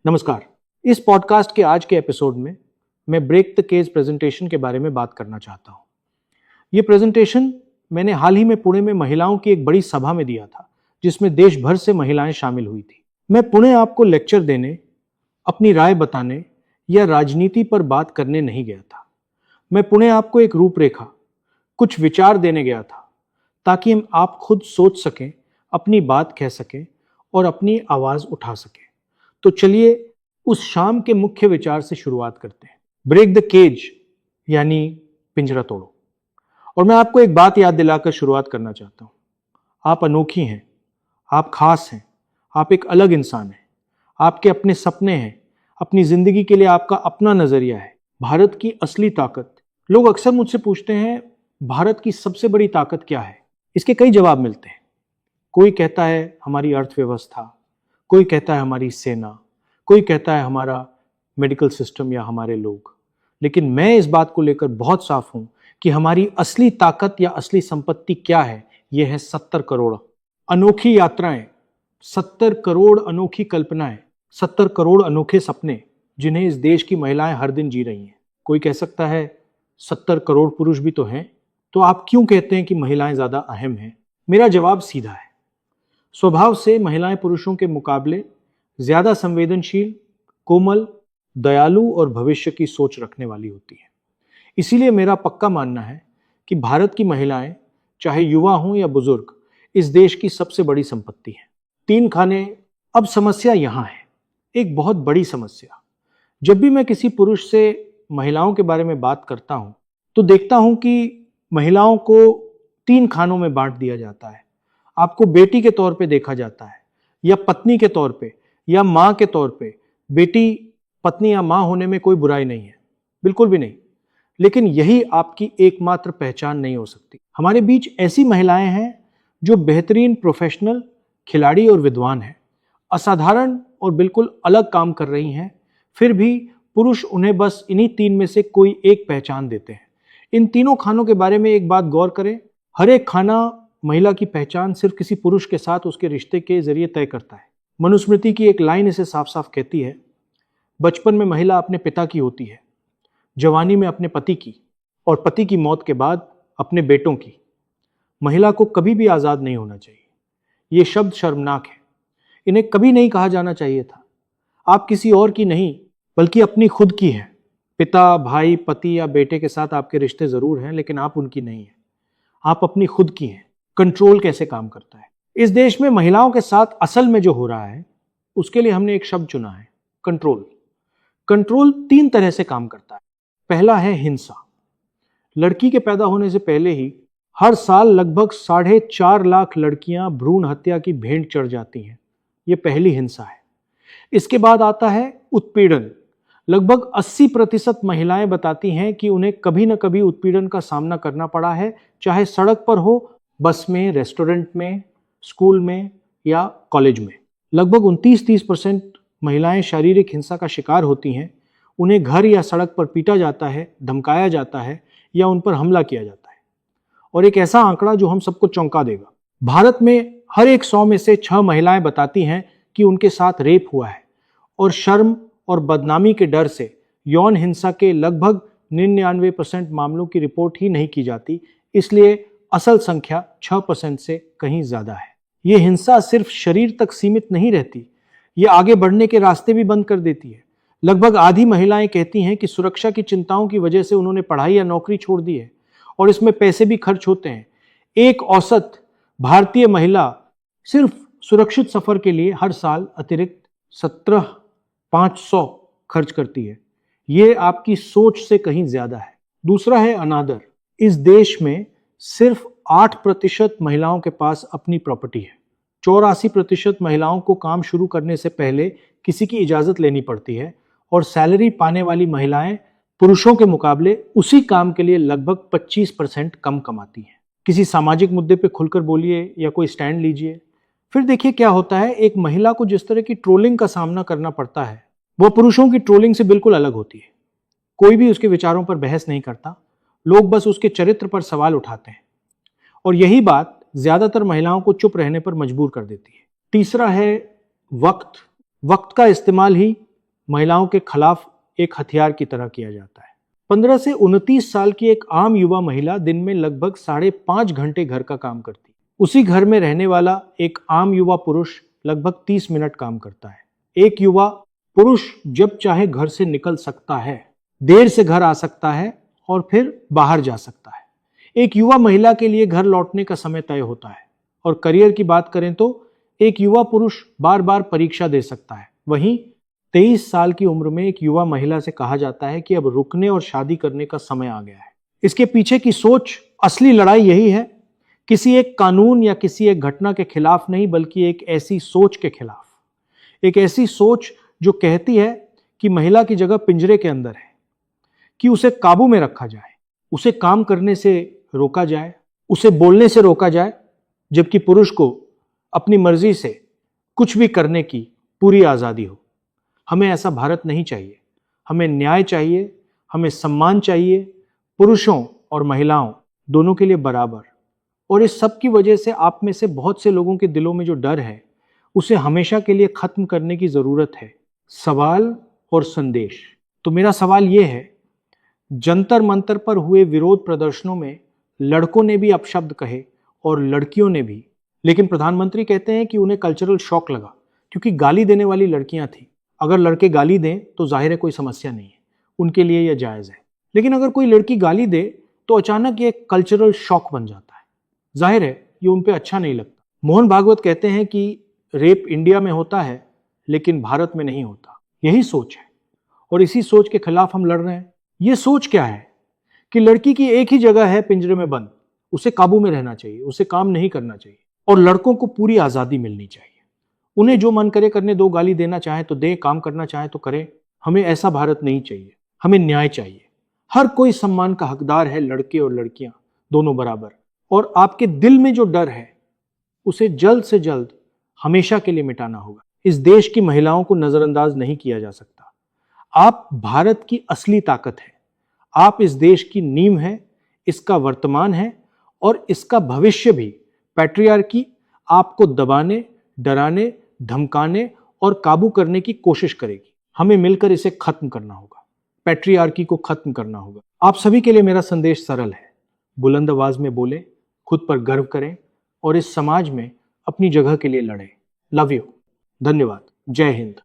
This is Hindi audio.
नमस्कार। इस पॉडकास्ट के आज के एपिसोड में मैं ब्रेक द केज प्रेजेंटेशन के बारे में बात करना चाहता हूँ। ये प्रेजेंटेशन मैंने हाल ही में पुणे में महिलाओं की एक बड़ी सभा में दिया था, जिसमें देश भर से महिलाएं शामिल हुई थी। मैं पुणे आपको लेक्चर देने, अपनी राय बताने या राजनीति पर बात करने नहीं गया था। मैं पुणे आपको एक रूपरेखा, कुछ विचार देने गया था, ताकि आप खुद सोच सकें, अपनी बात कह सकें और अपनी आवाज उठा सकें। तो चलिए उस शाम के मुख्य विचार से शुरुआत करते हैं। ब्रेक द केज यानी पिंजरा तोड़ो। और मैं आपको एक बात याद दिलाकर शुरुआत करना चाहता हूं। आप अनोखी हैं, आप खास हैं, आप एक अलग इंसान हैं, आपके अपने सपने हैं, अपनी जिंदगी के लिए आपका अपना नजरिया है। भारत की असली ताकत, लोग अक्सर मुझसे पूछते हैं भारत की सबसे बड़ी ताकत क्या है। इसके कई जवाब मिलते हैं। कोई कहता है हमारी अर्थव्यवस्था, कोई कहता है हमारी सेना, कोई कहता है हमारा मेडिकल सिस्टम या हमारे लोग। लेकिन मैं इस बात को लेकर बहुत साफ हूं कि हमारी असली ताकत या असली संपत्ति क्या है। यह है 70 करोड़ अनोखी यात्राएं, 70 करोड़ अनोखी कल्पनाएं, 70 करोड़ अनोखे सपने, जिन्हें इस देश की महिलाएं हर दिन जी रही हैं। कोई कह सकता है 70 करोड़ पुरुष भी तो हैं, तो आप क्यों कहते हैं कि महिलाएं ज्यादा अहम हैं? मेरा जवाब सीधा है। स्वभाव से महिलाएं पुरुषों के मुकाबले ज्यादा संवेदनशील, कोमल, दयालु और भविष्य की सोच रखने वाली होती हैं। इसीलिए मेरा पक्का मानना है कि भारत की महिलाएं, चाहे युवा हों या बुजुर्ग, इस देश की सबसे बड़ी संपत्ति है। 3 खाने। अब समस्या यहां है, एक बहुत बड़ी समस्या। जब भी मैं किसी पुरुष से महिलाओं के बारे में बात करता हूं तो देखता हूं कि महिलाओं को 3 खानों में बांट दिया जाता है। आपको बेटी के तौर पे देखा जाता है, या पत्नी के तौर पे, या मां के तौर पे। बेटी, पत्नी या मां होने में कोई बुराई नहीं है, बिल्कुल भी नहीं। लेकिन यही आपकी एकमात्र पहचान नहीं हो सकती। हमारे बीच ऐसी महिलाएं हैं जो बेहतरीन प्रोफेशनल, खिलाड़ी और विद्वान हैं, असाधारण और बिल्कुल अलग काम कर रही हैं। फिर भी पुरुष उन्हें बस इन्हीं 3 में से कोई एक पहचान देते हैं। इन तीनों खानों के बारे में एक बात गौर करें। हर एक खाना महिला की पहचान सिर्फ किसी पुरुष के साथ उसके रिश्ते के जरिए तय करता है। मनुस्मृति की एक लाइन इसे साफ साफ कहती है, बचपन में महिला अपने पिता की होती है, जवानी में अपने पति की, और पति की मौत के बाद अपने बेटों की। महिला को कभी भी आजाद नहीं होना चाहिए। ये शब्द शर्मनाक है, इन्हें कभी नहीं कहा जाना चाहिए था। आप किसी और की नहीं, बल्कि अपनी खुद की है। पिता, भाई, पति या बेटे के साथ आपके रिश्ते जरूर हैं, लेकिन आप उनकी नहीं है, आप अपनी खुद की हैं। कंट्रोल कैसे काम करता है? इस देश में महिलाओं के साथ असल में जो हो रहा है, उसके लिए हमने एक शब्द चुना है, कंट्रोल। कंट्रोल 3 तरह से काम करता है। पहला है हिंसा। लड़की के पैदा होने से पहले ही हर साल लगभग 4.5 लाख लड़कियां भ्रूण हत्या की भेंट चढ़ जाती हैं। यह पहली हिंसा है। इसके बाद आता है उत्पीड़न। लगभग 80% महिलाएं बताती हैं कि उन्हें कभी न कभी उत्पीड़न का सामना करना पड़ा है, चाहे सड़क पर हो, बस में, रेस्टोरेंट में, स्कूल में या कॉलेज में। लगभग 29-30% महिलाएं शारीरिक हिंसा का शिकार होती हैं। उन्हें घर या सड़क पर पीटा जाता है, धमकाया जाता है या उन पर हमला किया जाता है। और एक ऐसा आंकड़ा जो हम सबको चौंका देगा, भारत में हर एक 100 में से 6 महिलाएं बताती हैं कि उनके साथ रेप हुआ है। और शर्म और बदनामी के डर से यौन हिंसा के लगभग 99% मामलों की रिपोर्ट ही नहीं की जाती। इसलिए असल संख्या 6% से कहीं ज्यादा है। ये हिंसा सिर्फ शरीर तक सीमित नहीं रहती, ये आगे बढ़ने के रास्ते भी बंद कर देती है। लगभग आधी महिलाएं कहती हैं कि सुरक्षा की चिंताओं की वजह से उन्होंने पढ़ाई या नौकरी छोड़ दी है, और इसमें पैसे भी खर्च होते हैं। एक औसत भारतीय महिला सिर्फ सुरक्षित सफर के लिए हर साल अतिरिक्त 17,500 खर्च करती है। ये आपकी सोच से कहीं ज्यादा है। दूसरा है अनादर। इस देश में सिर्फ 8% महिलाओं के पास अपनी प्रॉपर्टी है। 84% महिलाओं को काम शुरू करने से पहले किसी की इजाजत लेनी पड़ती है, और सैलरी पाने वाली महिलाएं पुरुषों के मुकाबले उसी काम के लिए लगभग 25% कम कमाती हैं। किसी सामाजिक मुद्दे पे खुलकर बोलिए या कोई स्टैंड लीजिए, फिर देखिए क्या होता है। एक महिला को जिस तरह की ट्रोलिंग का सामना करना पड़ता है, वह पुरुषों की ट्रोलिंग से बिल्कुल अलग होती है। कोई भी उसके विचारों पर बहस नहीं करता, लोग बस उसके चरित्र पर सवाल उठाते हैं। और यही बात ज्यादातर महिलाओं को चुप रहने पर मजबूर कर देती है। तीसरा है वक्त। वक्त का इस्तेमाल ही महिलाओं के खिलाफ एक हथियार की तरह किया जाता है। 15 से 29 साल की एक आम युवा महिला दिन में लगभग 5.5 घंटे घर का काम करती है। उसी घर में रहने वाला एक आम युवा पुरुष लगभग 30 मिनट काम करता है। एक युवा पुरुष जब चाहे घर से निकल सकता है, देर से घर आ सकता है और फिर बाहर जा सकता है। एक युवा महिला के लिए घर लौटने का समय तय होता है। और करियर की बात करें तो एक युवा पुरुष बार बार परीक्षा दे सकता है। वहीं 23 साल की उम्र में एक युवा महिला से कहा जाता है कि अब रुकने और शादी करने का समय आ गया है। इसके पीछे की सोच, असली लड़ाई यही है, किसी एक कानून या किसी एक घटना के खिलाफ नहीं, बल्कि एक ऐसी सोच के खिलाफ। एक ऐसी सोच जो कहती है कि महिला की जगह पिंजरे के अंदर है, कि उसे काबू में रखा जाए, उसे काम करने से रोका जाए, उसे बोलने से रोका जाए, जबकि पुरुष को अपनी मर्जी से कुछ भी करने की पूरी आज़ादी हो। हमें ऐसा भारत नहीं चाहिए। हमें न्याय चाहिए, हमें सम्मान चाहिए, पुरुषों और महिलाओं दोनों के लिए बराबर। और इस सब की वजह से आप में से बहुत से लोगों के दिलों में जो डर है, उसे हमेशा के लिए खत्म करने की जरूरत है। सवाल और संदेश। तो मेरा सवाल यह है, जंतर मंतर पर हुए विरोध प्रदर्शनों में लड़कों ने भी अपशब्द कहे और लड़कियों ने भी, लेकिन प्रधानमंत्री कहते हैं कि उन्हें कल्चरल शॉक लगा क्योंकि गाली देने वाली लड़कियां थी। अगर लड़के गाली दें तो जाहिर है कोई समस्या नहीं है, उनके लिए यह जायज है। लेकिन अगर कोई लड़की गाली दे तो अचानक ये कल्चरल शॉक बन जाता है। जाहिर है ये उन पे अच्छा नहीं लगता। मोहन भागवत कहते हैं कि रेप इंडिया में होता है लेकिन भारत में नहीं होता। यही सोच है और इसी सोच के खिलाफ हम लड़ रहे हैं। ये सोच क्या है कि लड़की की एक ही जगह है पिंजरे में बंद, उसे काबू में रहना चाहिए, उसे काम नहीं करना चाहिए और लड़कों को पूरी आजादी मिलनी चाहिए। उन्हें जो मन करे करने दो, गाली देना चाहे तो दे, काम करना चाहे तो करे। हमें ऐसा भारत नहीं चाहिए। हमें न्याय चाहिए। हर कोई सम्मान का हकदार है, लड़के और लड़कियां दोनों बराबर। और आपके दिल में जो डर है उसे जल्द से जल्द हमेशा के लिए मिटाना होगा। इस देश की महिलाओं को नजरअंदाज नहीं किया जा सकता। आप भारत की असली ताकत है। आप इस देश की नींव है, इसका वर्तमान है और इसका भविष्य भी। पैट्रियार्की आपको दबाने, डराने, धमकाने और काबू करने की कोशिश करेगी। हमें मिलकर इसे खत्म करना होगा। पैट्रियार्की को खत्म करना होगा। आप सभी के लिए मेरा संदेश सरल है, बुलंद आवाज में बोले, खुद पर गर्व करें और इस समाज में अपनी जगह के लिए लड़ें। Love you. धन्यवाद। जय हिंद।